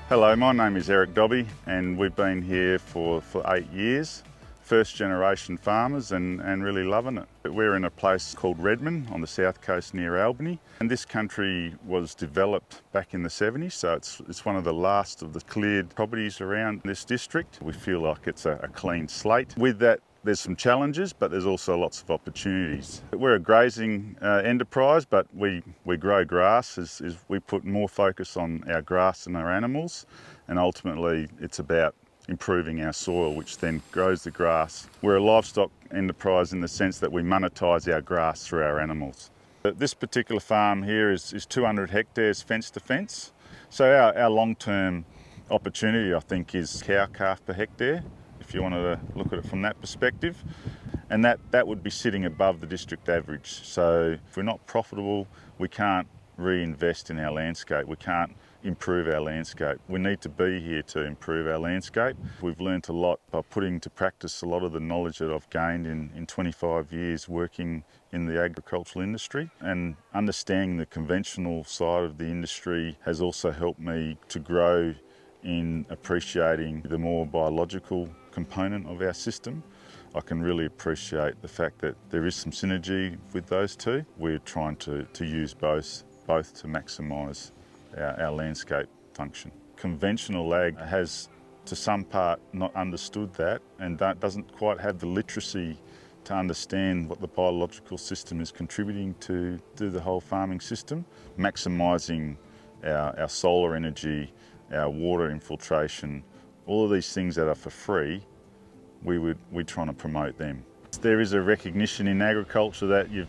Hello, my name is Mr Dobbe and we've been here for 8 years. First generation farmers and really loving it. We're in a place called Redmond on the south coast near Albany, and this country was developed back in the 70s, so it's one of the last of the cleared properties around this district. We feel like it's a clean slate. With that, there's some challenges, but there's also lots of opportunities. We're a grazing enterprise, but we grow grass. We put more focus on our grass and our animals, and ultimately it's about improving our soil, which then grows the grass. We're a livestock enterprise in the sense that we monetise our grass through our animals. This particular farm here is 200 hectares fence to fence. So our long-term opportunity, I think, is cow calf per hectare, if you wanted to look at it from that perspective. And that would be sitting above the district average. So if we're not profitable, we can't reinvest in our landscape. We can't improve our landscape. We need to be here to improve our landscape. We've learnt a lot by putting to practice a lot of the knowledge that I've gained in 25 years working in the agricultural industry, and understanding the conventional side of the industry has also helped me to grow in appreciating the more biological component of our system. I can really appreciate the fact that there is some synergy with those two. We're trying to use both to maximise our landscape function. Conventional ag has to some part not understood that and doesn't quite have the literacy to understand what the biological system is contributing to the whole farming system. Maximising our solar energy, our water infiltration, all of these things that are for free, we're trying to promote them. There is a recognition in agriculture that you've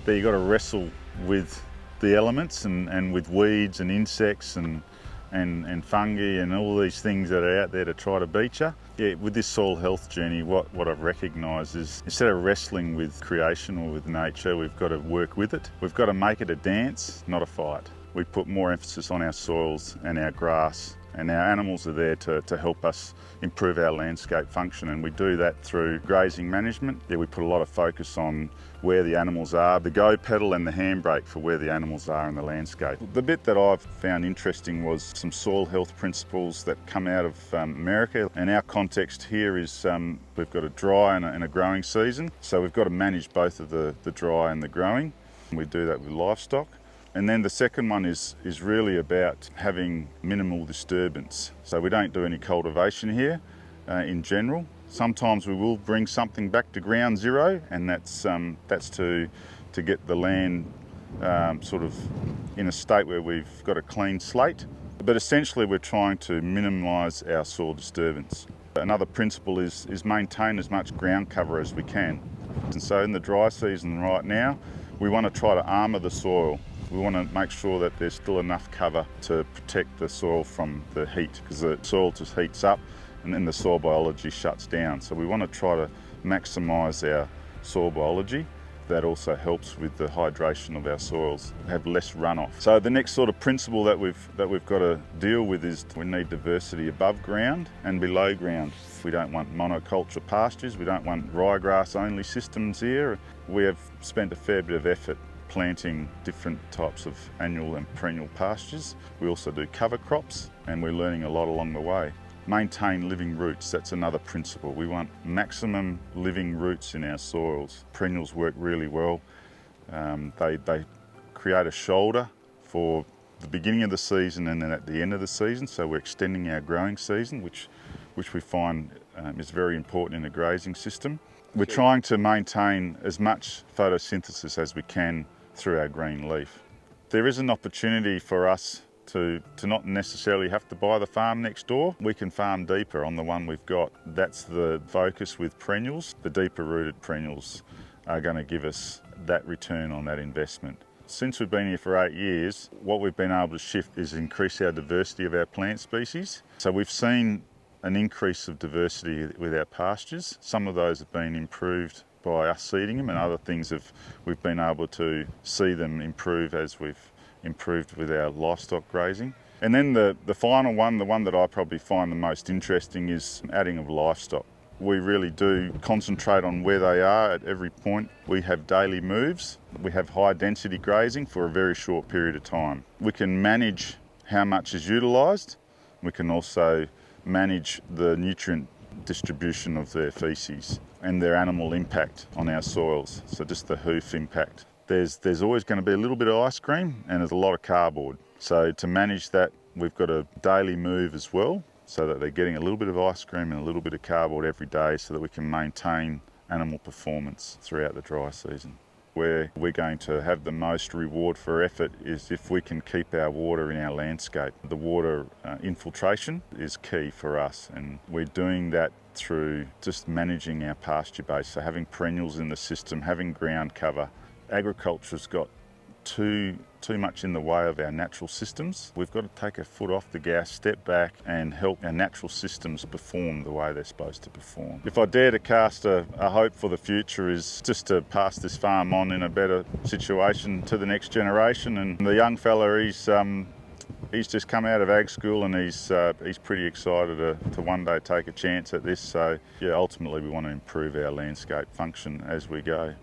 got to wrestle with the elements and with weeds and insects and fungi and all these things that are out there to try to beat you. Yeah, with this soil health journey, what I've recognised is instead of wrestling with creation or with nature, we've got to work with it. We've got to make it a dance, not a fight. We put more emphasis on our soils and our grass, and our animals are there to help us improve our landscape function, and we do that through grazing management. Yeah, we put a lot of focus on where the animals are, the go pedal and the handbrake for where the animals are in the landscape. The bit that I've found interesting was some soil health principles that come out of America, and our context here is we've got a dry and a growing season, so we've got to manage both of the dry and the growing. We do that with livestock. And then the second one is really about having minimal disturbance. So we don't do any cultivation here in general. Sometimes we will bring something back to ground zero, and that's to get the land sort of in a state where we've got a clean slate. But essentially we're trying to minimise our soil disturbance. Another principle is maintain as much ground cover as we can. And so in the dry season right now, we want to try to armour the soil. We want to make sure that there's still enough cover to protect the soil from the heat, because the soil just heats up and then the soil biology shuts down. So we want to try to maximise our soil biology. That also helps with the hydration of our soils, have less runoff. So the next sort of principle that we've got to deal with is we need diversity above ground and below ground. We don't want monoculture pastures, we don't want ryegrass only systems here. We have spent a fair bit of effort planting different types of annual and perennial pastures. We also do cover crops, and we're learning a lot along the way. Maintain living roots, that's another principle. We want maximum living roots in our soils. Perennials work really well. They create a shoulder for the beginning of the season and then at the end of the season, so we're extending our growing season, which we find is very important in a grazing system. We're trying to maintain as much photosynthesis as we can through our green leaf. There is an opportunity for us to not necessarily have to buy the farm next door. We can farm deeper on the one we've got. That's the focus with perennials. The deeper rooted perennials are going to give us that return on that investment. Since we've been here for 8 years, what we've been able to shift is increase our diversity of our plant species. So we've seen an increase of diversity with our pastures. Some of those have been improved by us seeding them, and other things we've been able to see them improve as we've improved with our livestock grazing. And then the final one, the one that I probably find the most interesting, is adding of livestock. We really do concentrate on where they are at every point. We have daily moves. We have high density grazing for a very short period of time. We can manage how much is utilised, We can also manage the nutrient distribution of their feces and their animal impact on our soils, so just the hoof impact. There's always going to be a little bit of ice cream and there's a lot of cardboard. So to manage that, we've got a daily move as well, so that they're getting a little bit of ice cream and a little bit of cardboard every day so that we can maintain animal performance throughout the dry season. Where we're going to have the most reward for effort is if we can keep our water in our landscape. The water infiltration is key for us, and we're doing that through just managing our pasture base, so having perennials in the system, having ground cover. Agriculture's got too much in the way of our natural systems. We've got to take a foot off the gas, step back and help our natural systems perform the way they're supposed to perform. If I dare to cast a hope for the future, is just to pass this farm on in a better situation to the next generation. And the young fella, he's just come out of ag school and he's pretty excited to one day take a chance at this. So yeah, ultimately we want to improve our landscape function as we go.